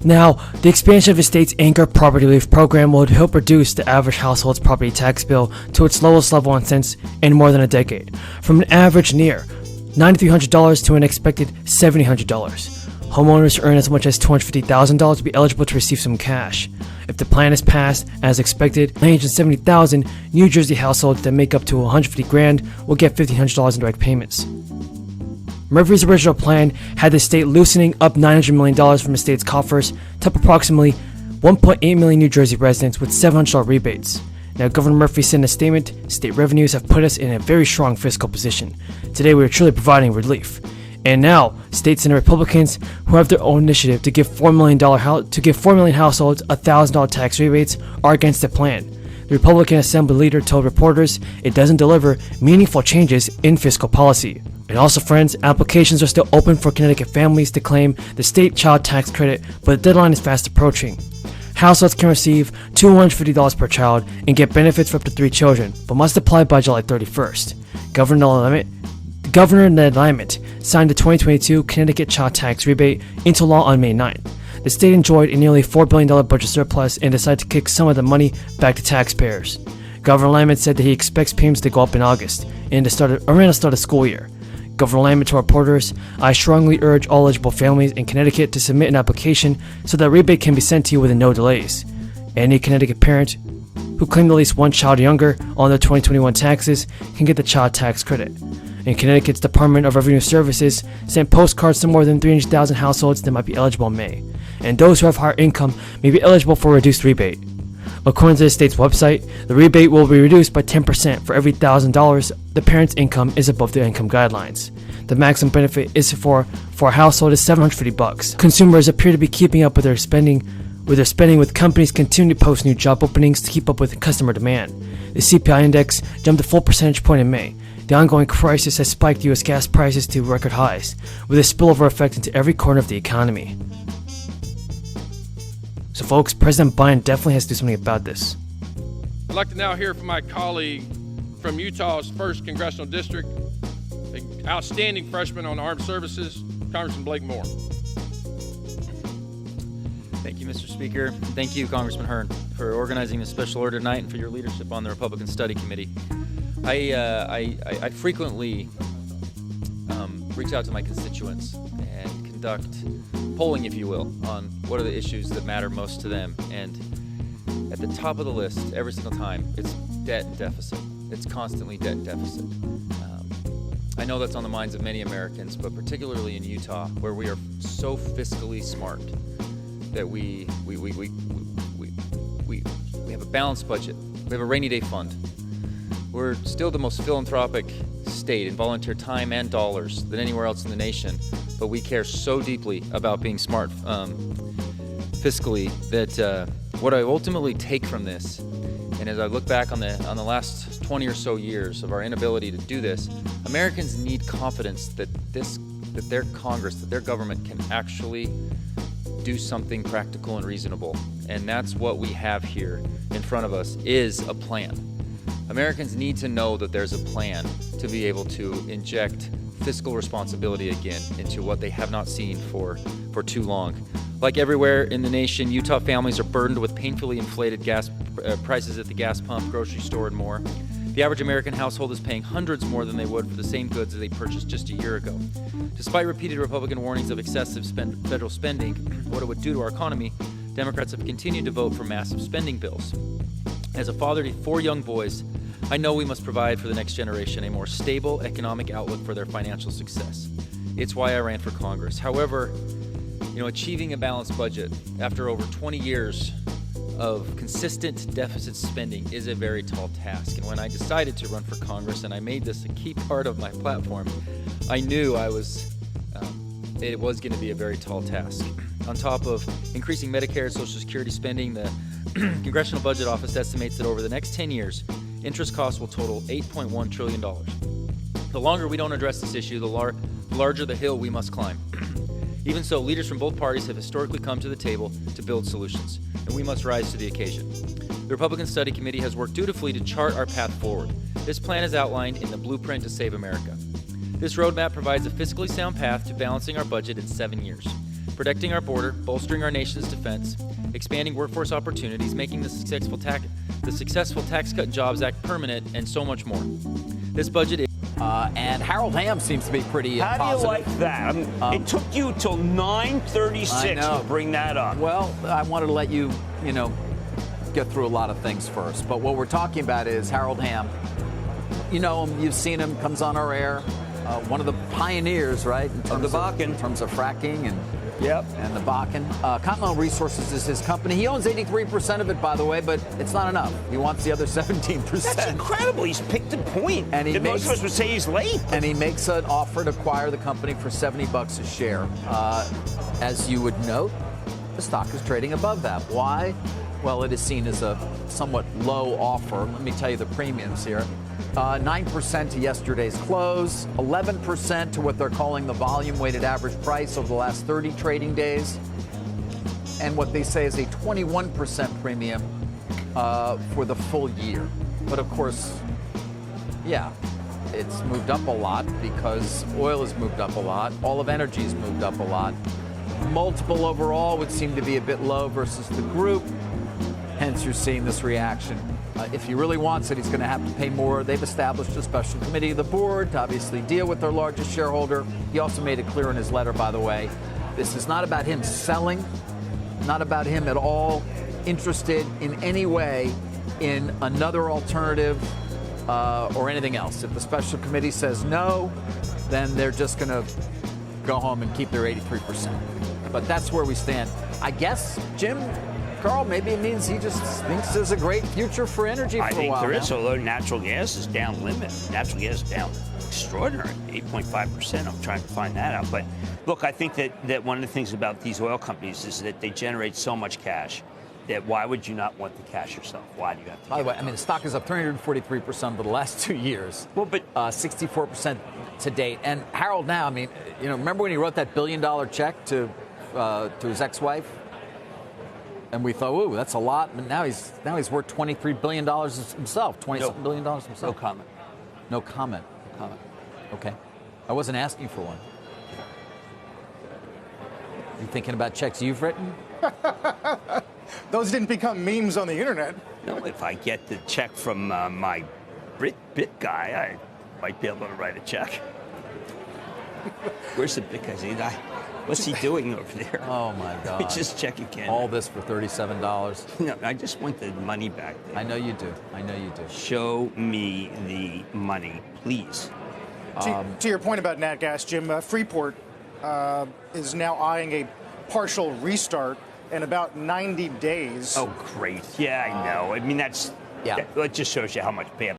Now, the expansion of the state's Anchor Property Relief Program will help reduce the average household's property tax bill to its lowest level in more than a decade, from an average near $9,300 to an expected $7,000. Homeowners earn as much as $250,000 to be eligible to receive some cash. If the plan is passed, as expected, 970,000 New Jersey households that make up to $150,000 will get $1,500 in direct payments. Murphy's original plan had the state loosening up $900 million from the state's coffers to help approximately 1.8 million New Jersey residents with $700 rebates. Now, Governor Murphy said in a statement, "State revenues have put us in a very strong fiscal position. Today we are truly providing relief." And now, states and Republicans who have their own initiative to give 4 million households $1,000 tax rebates are against the plan. The Republican Assembly leader told reporters it doesn't deliver meaningful changes in fiscal policy. And also, friends, applications are still open for Connecticut families to claim the state child tax credit, but the deadline is fast approaching. Households can receive $250 per child and get benefits for up to 3 children, but must apply by July 31st. Governor Ned Lamont signed the 2022 Connecticut child tax rebate into law on May 9th. The state enjoyed a nearly $4 billion budget surplus and decided to kick some of the money back to taxpayers. Governor Lamont said that he expects payments to go up in August and around the start of school year. Governor Lamont told reporters, "I strongly urge all eligible families in Connecticut to submit an application so that rebate can be sent to you with no delays. Any Connecticut parent who claimed at least one child younger on their 2021 taxes can get the child tax credit." And Connecticut's Department of Revenue Services sent postcards to more than 300,000 households that might be eligible in May, and those who have higher income may be eligible for a reduced rebate. According to the state's website, the rebate will be reduced by 10% for every $1,000 the parent's income is above the income guidelines. The maximum benefit is for a household is $750. Consumers appear to be keeping up with their spending with companies continuing to post new job openings to keep up with customer demand. The CPI index jumped a full percentage point in May. The ongoing crisis has spiked U.S. gas prices to record highs, with a spillover effect into every corner of the economy. So folks, President Biden definitely has to do something about this. I'd like to now hear from my colleague from Utah's 1st Congressional District, the outstanding freshman on armed services, Congressman Blake Moore. Thank you, Mr. Speaker. Thank you, Congressman Hearn, for organizing this special order tonight and for your leadership on the Republican Study Committee. I frequently reach out to my constituents and conduct polling, if you will, on what are the issues that matter most to them. And at the top of the list, every single time, it's debt and deficit. It's constantly debt and deficit. I know that's on the minds of many Americans, but particularly in Utah, where we are so fiscally smart that we have a balanced budget. We have a rainy day fund. We're still the most philanthropic state in volunteer time and dollars than anywhere else in the nation, but we care so deeply about being smart fiscally that what I ultimately take from this, and as I look back on the last 20 or so years of our inability to do this, Americans need confidence that their Congress, that their government can actually do something practical and reasonable. And that's what we have here in front of us, is a plan. Americans need to know that there's a plan to be able to inject fiscal responsibility again into what they have not seen for too long. Like everywhere in the nation, Utah families are burdened with painfully inflated gas prices at the gas pump, grocery store, and more. The average American household is paying hundreds more than they would for the same goods that they purchased just a year ago. Despite repeated Republican warnings of excessive federal spending, what it would do to our economy, Democrats have continued to vote for massive spending bills. As a father to 4 young boys, I know we must provide for the next generation a more stable economic outlook for their financial success. It's why I ran for Congress. However, achieving a balanced budget after over 20 years of consistent deficit spending is a very tall task. And when I decided to run for Congress and I made this a key part of my platform, I knew it was going to be a very tall task. On top of increasing Medicare and Social Security spending, the Congressional Budget Office estimates that over the next 10 years, interest costs will total $8.1 trillion. The longer we don't address this issue, the larger the hill we must climb. Even so, leaders from both parties have historically come to the table to build solutions, and we must rise to the occasion. The Republican Study Committee has worked dutifully to chart our path forward. This plan is outlined in the Blueprint to Save America. This roadmap provides a fiscally sound path to balancing our budget in 7 years. protecting our border, bolstering our nation's defense, expanding workforce opportunities, making the successful Tax Cut and Jobs Act permanent, and so much more. This budget is... And Harold Hamm seems to be pretty How positive. do you like that? It took you till 9:36 to bring that up. Well, I wanted to let you, get through a lot of things first. But what we're talking about is Harold Hamm. You know him, you've seen him, comes on our air. One of the pioneers, right? In terms of fracking and the Bakken. Continental Resources is his company. He owns 83% of it, by the way, but it's not enough. He wants the other 17%. That's incredible. He's picked a point. And most of us would say he's late. And he makes an offer to acquire the company for $70 a share. As you would note, the stock is trading above that. Why? Well, it is seen as a somewhat low offer. Let me tell you the premiums here. 9% to yesterday's close, 11% to what they're calling the volume-weighted average price over the last 30 trading days, and what they say is a 21% premium for the full year. But of course, it's moved up a lot because oil has moved up a lot. All of energy has moved up a lot. Multiple overall would seem to be a bit low versus the group. Hence, you're seeing this reaction. If he really wants it, he's going to have to pay more. They've established a special committee of the board to obviously deal with their largest shareholder. He also made it clear in his letter, by the way, this is not about him selling, not about him at all interested in any way in another alternative or anything else. If the special committee says no, then they're just going to go home and keep their 83%. But that's where we stand. I guess, Jim, Carl, maybe it means he just thinks there's a great future for energy for a while. I think there is, now. although natural gas is down limit. Natural gas is down extraordinary, 8.5%. I'm trying to find that out. But look, I think that one of the things about these oil companies is that they generate so much cash that why would you not want the cash yourself? Why do you have to? By the way, the stock is up 343% over the last 2 years. Well, but 64% to date. And Harold now, remember when he wrote that $1 billion check to his ex-wife? And we thought, ooh, that's a lot. But now he's worth $23 billion himself, $20-something billion himself. No comment. No comment. Okay. I wasn't asking for one. You thinking about checks you've written? Those didn't become memes on the internet. No, if I get the check from my Bit guy, I might be able to write a check. Where's the Bit guy? What's he doing over there? Oh, my God. Let me just check again. All this for $37. No, I just want the money back there. I know you do. Show me the money, please. To your point about nat gas, Jim, Freeport is now eyeing a partial restart in about 90 days. Oh, great. Yeah, I know. That just shows you how much bad